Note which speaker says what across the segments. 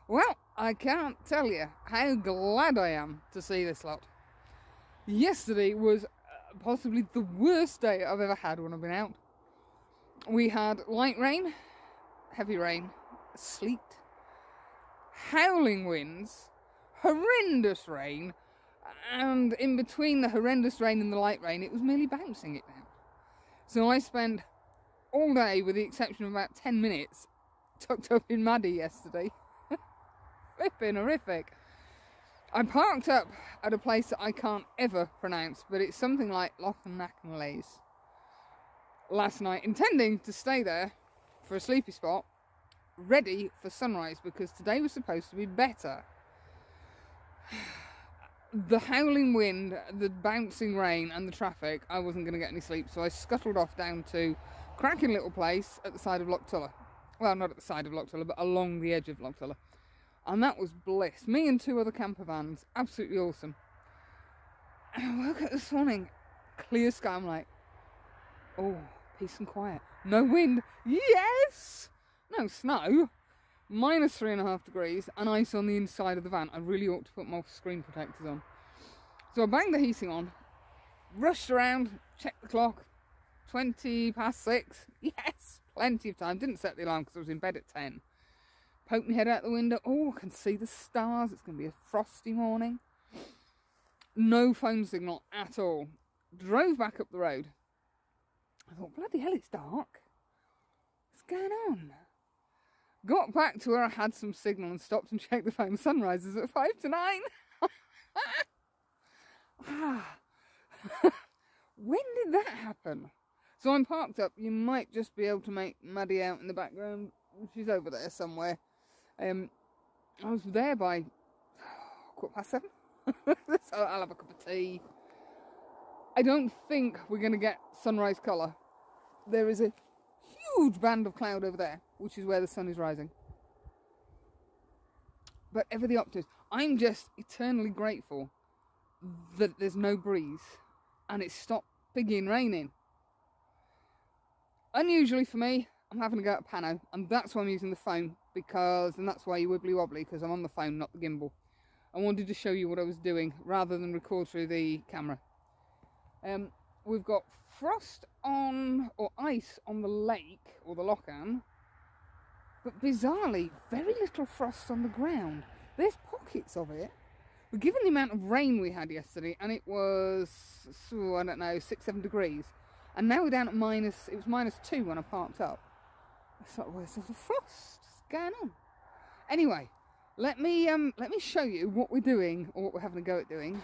Speaker 1: Well, I can't tell you how glad I am to see this lot. Yesterday was possibly the worst day I've ever had when I've been out. We had light rain, heavy rain, sleet, howling winds, horrendous rain, and in between the horrendous rain and the light rain, it was merely bouncing it down. So I spent all day, with the exception of about 10 minutes, tucked up in Maddie yesterday. Flipping horrific. I parked up at a place that I can't ever pronounce, but it's something like Loch-Tulla last night, intending to stay there for a sleepy spot, ready for sunrise, because today was supposed to be better. The howling wind, the bouncing rain and the traffic, I wasn't going to get any sleep, so I scuttled off down to a cracking little place at the side of Loch Tulla. Well, not at the side of Loch Tulla, but along the edge of Loch Tulla. And that was bliss. Me and 2 other camper vans. Absolutely awesome. And I woke up this morning, clear sky. I'm like, oh, peace and quiet. No wind. Yes! No snow. Minus 3.5 degrees and ice on the inside of the van. I really ought to put my screen protectors on. So I banged the heating on, rushed around, checked the clock. 20 past 6. Yes, plenty of time. Didn't set the alarm because I was in bed at 10. Poked my head out the window. Oh, I can see the stars. It's going to be a frosty morning. No phone signal at all. Drove back up the road. I thought, bloody hell, it's dark. What's going on? Got back to where I had some signal and stopped and checked the phone. Sunrise is at 5 to 9. When did that happen? So I'm parked up. You might just be able to make Maddie out in the background. She's over there somewhere. I was there by 7:15. So I'll have a cup of tea. I don't think we're going to get sunrise colour. There is a huge band of cloud over there, which is where the sun is rising. But ever the optimist, I'm just eternally grateful that there's no breeze and it's stopped bigging raining. Unusually for me, I'm having to go at pano, and that's why I'm using the phone, and that's why you wibbly wobbly, because I'm on the phone, not the gimbal. I wanted to show you what I was doing rather than record through the camera. We've got frost on, or ice on the lake, or the Loch-Tulla, but bizarrely, very little frost on the ground. There's pockets of it. But given the amount of rain we had yesterday, and it was, I don't know, 6-7 degrees, and now we're down at it was -2 when I parked up. I thought, where's the frost? What's going on? Anyway, let me show you what we're doing, or what we're having a go at doing.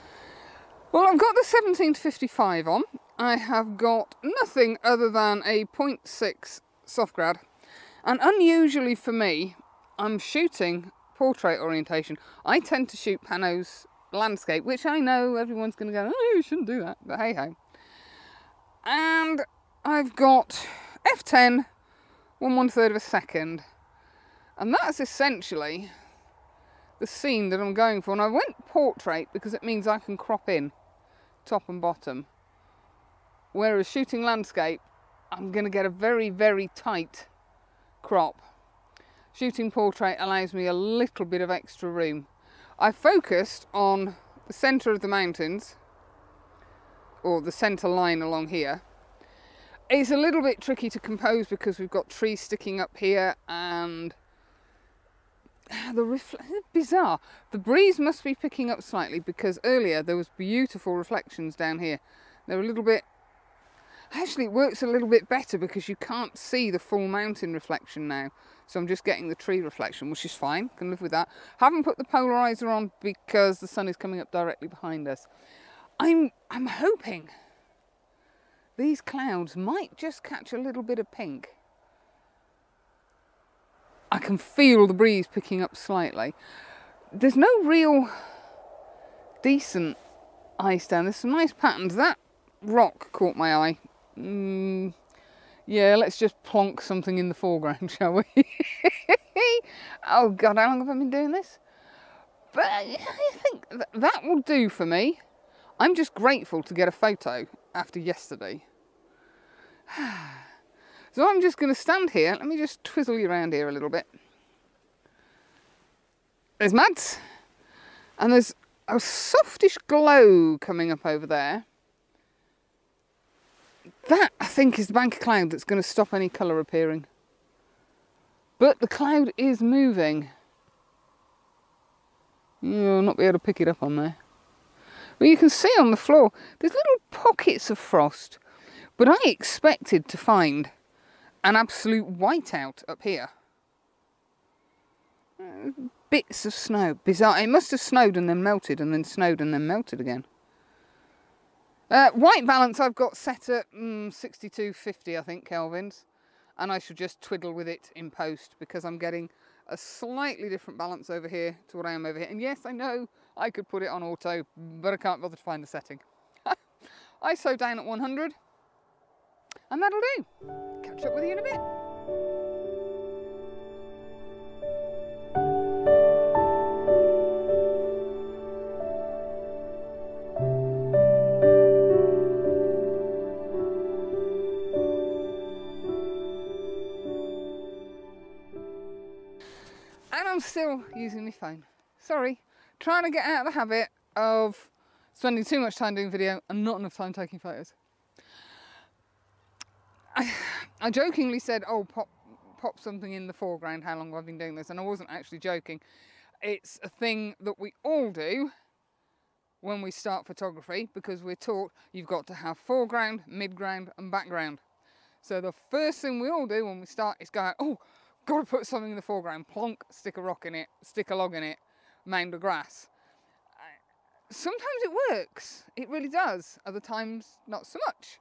Speaker 1: Well, I've got the 17-55 on. I have got nothing other than a 0.6 soft grad. And unusually for me, I'm shooting portrait orientation. I tend to shoot panos landscape, which I know everyone's going to go, oh, you shouldn't do that, but hey ho. And I've got f10, 1/3 of a second. And that's essentially the scene that I'm going for. And I went portrait because it means I can crop in top and bottom. Whereas shooting landscape, I'm going to get a very, very tight crop. Shooting portrait allows me a little bit of extra room. I focused on the centre of the mountains, or the centre line along here. It's a little bit tricky to compose because we've got trees sticking up here, and bizarre. The breeze must be picking up slightly because earlier there was beautiful reflections down here. They're a little bit, actually it works a little bit better because you can't see the full mountain reflection now. So I'm just getting the tree reflection, which is fine, can live with that. Haven't put the polarizer on because the sun is coming up directly behind us. I'm hoping these clouds might just catch a little bit of pink. I can feel the breeze picking up slightly. There's no real decent ice down. There's some nice patterns. That rock caught my eye. Yeah, let's just plonk something in the foreground, shall we? Oh God, how long have I been doing this? But I think that will do for me. I'm just grateful to get a photo after yesterday. So I'm just going to stand here. Let me just twizzle you around here a little bit. there's Mads, and there's a softish glow coming up over there. That, I think, is the bank of cloud that's going to stop any colour appearing. But the cloud is moving. You'll not be able to pick it up on there. But you can see on the floor, there's little pockets of frost. But I expected to find an absolute whiteout up here. Bits of snow. Bizarre. It must have snowed and then melted, and then snowed and then melted again. White balance I've got set at 6250, I think, kelvins. And I should just twiddle with it in post, because I'm getting a slightly different balance over here to what I am over here. And yes, I know I could put it on auto, but I can't bother to find the setting. ISO down at 100. And that'll do. Catch up with you in a bit. And I'm still using my phone. Sorry. Trying to get out of the habit of spending too much time doing video and not enough time taking photos. I jokingly said, oh, pop something in the foreground, how long I've been doing this, and I wasn't actually joking. It's a thing that we all do when we start photography, because we're taught you've got to have foreground, midground and background. So the first thing we all do when we start is go, oh, got to put something in the foreground, plonk, stick a rock in it, stick a log in it, mound of grass. Sometimes it works, it really does, other times not so much.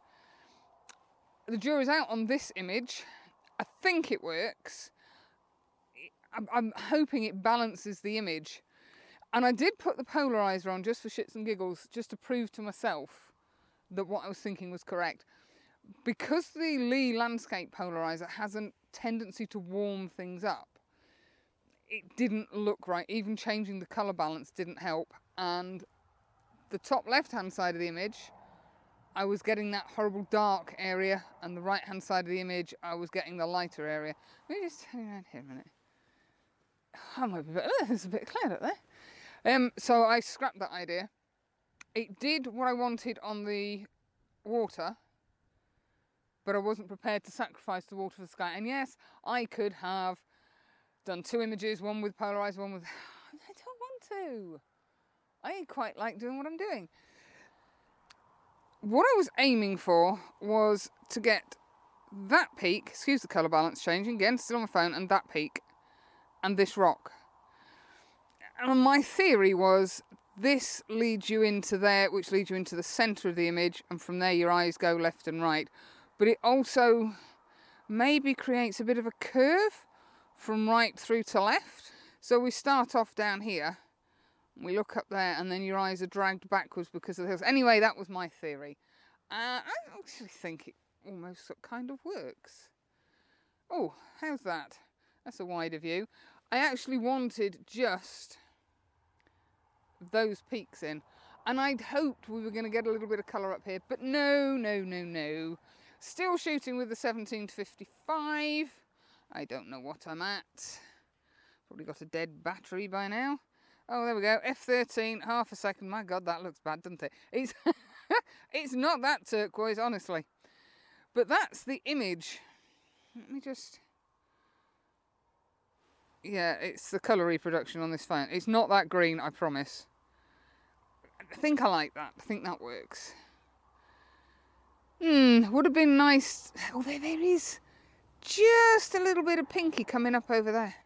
Speaker 1: The jury's out on this image. I think it works. I'm hoping it balances the image. And I did put the polarizer on just for shits and giggles, just to prove to myself that what I was thinking was correct. Because the Lee landscape polarizer has a tendency to warm things up, it didn't look right. Even changing the colour balance didn't help. And the top left-hand side of the image, I was getting that horrible dark area, and the right hand side of the image I was getting the lighter area. Let me just turn around here a minute. I might be better. There's a bit of cloud up there. So I scrapped that idea. It did what I wanted on the water, but I wasn't prepared to sacrifice the water for the sky. And yes, I could have done two images, one with polarized, one with... I don't want to. I quite like doing what I'm doing. What I was aiming for was to get that peak, excuse the colour balance changing, again, still on my phone, and that peak, and this rock. And my theory was this leads you into there, which leads you into the centre of the image, and from there your eyes go left and right. But it also maybe creates a bit of a curve from right through to left. So we start off down here, we look up there, and then your eyes are dragged backwards because of the hills. Anyway, that was my theory. I actually think it almost kind of works. Oh, how's that? That's a wider view. I actually wanted just those peaks in. And I'd hoped we were going to get a little bit of colour up here. But no, no, no, no. Still shooting with the 17-55. I don't know what I'm at. Probably got a dead battery by now. Oh, there we go. F13, half a second. My God, that looks bad, doesn't it? It's, it's not that turquoise, honestly. But that's the image. Let me just... Yeah, it's the colour reproduction on this phone. It's not that green, I promise. I think I like that. I think that works. Would have been nice... Oh, there is just a little bit of pinky coming up over there.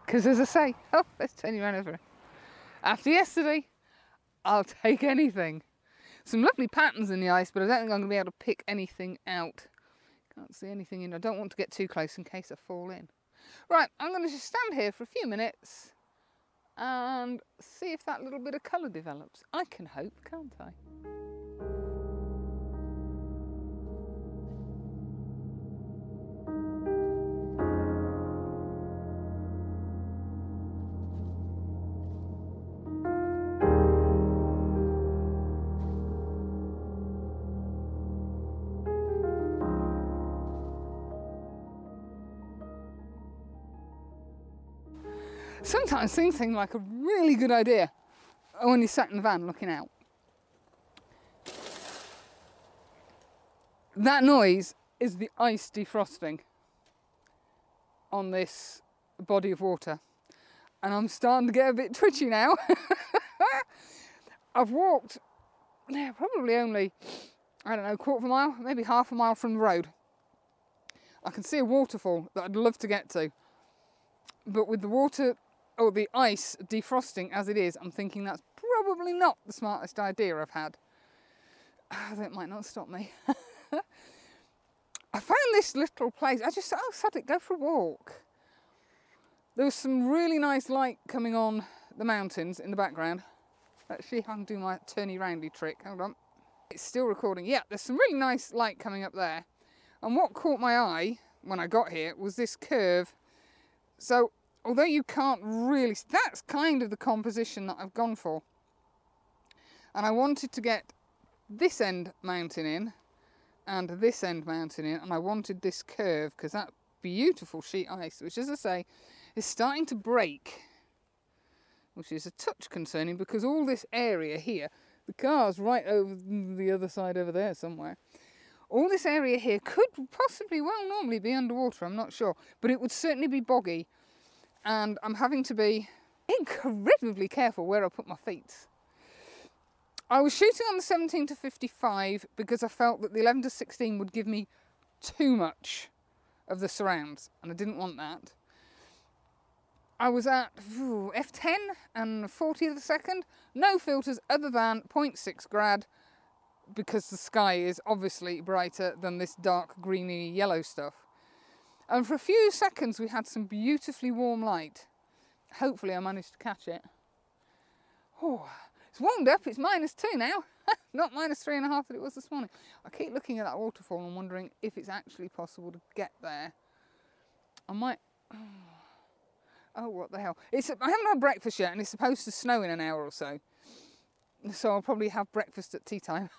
Speaker 1: Because as I say, oh, let's turn you around over. After yesterday, I'll take anything. Some lovely patterns in the ice, but I don't think I'm going to be able to pick anything out. Can't see anything in. I don't want to get too close in case I fall in. Right, I'm going to just stand here for a few minutes and see if that little bit of colour develops. I can hope, can't I? Sometimes things seem like a really good idea when you're sat in the van looking out. That noise is the ice defrosting on this body of water. And I'm starting to get a bit twitchy now. I've walked, probably only, I don't know, quarter of a mile, maybe half a mile from the road. I can see a waterfall that I'd love to get to. But with the water, or the ice defrosting as it is, I'm thinking that's probably not the smartest idea I've had. That might not stop me. I found this little place. I just thought, oh, sod it, go for a walk. There was some really nice light coming on the mountains in the background. Let's see if I can do my turny roundy trick. Hold on. It's still recording. Yeah, there's some really nice light coming up there. And what caught my eye when I got here was this curve. So, although you can't really... That's kind of the composition that I've gone for. And I wanted to get this end mountain in and this end mountain in. And I wanted this curve because that beautiful sheet ice, which, as I say, is starting to break, which is a touch concerning because all this area here, the car's right over the other side over there somewhere. All this area here could possibly, well, normally be underwater, I'm not sure, but it would certainly be boggy. And I'm having to be incredibly careful where I put my feet. I was shooting on the 17 to 55 because I felt that the 11 to 16 would give me too much of the surrounds, and I didn't want that. I was at f10 and 40 of a second, no filters other than 0.6 grad, because the sky is obviously brighter than this dark greeny yellow stuff. And for a few seconds we had some beautifully warm light. Hopefully I managed to catch it. Oh, it's warmed up, it's -2 now. Not -3.5 that it was this morning. I keep looking at that waterfall and wondering if it's actually possible to get there. I might... Oh, what the hell. I haven't had breakfast yet and it's supposed to snow in an hour or so. So I'll probably have breakfast at tea time.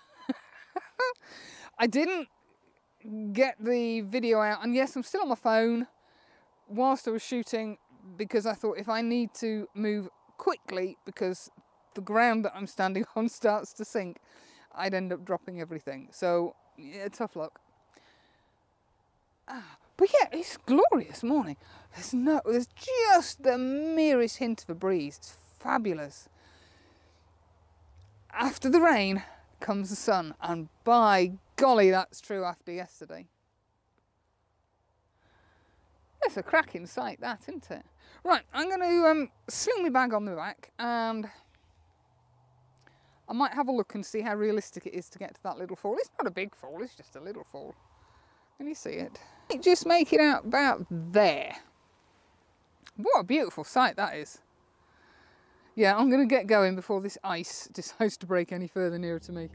Speaker 1: I didn't get the video out, and yes, I'm still on my phone whilst I was shooting because I thought if I need to move quickly because the ground that I'm standing on starts to sink, I'd end up dropping everything. So, yeah, tough luck. But yeah, it's a glorious morning. There's just the merest hint of a breeze. It's fabulous. After the rain comes the sun, and by golly, that's true after yesterday. It's a cracking sight, that, isn't it? Right, I'm going to sling my bag on the back, and I might have a look and see how realistic it is to get to that little fall. It's not a big fall, it's just a little fall. Can you see it? Just make it out about there. What a beautiful sight that is. Yeah, I'm going to get going before this ice decides to break any further nearer to me.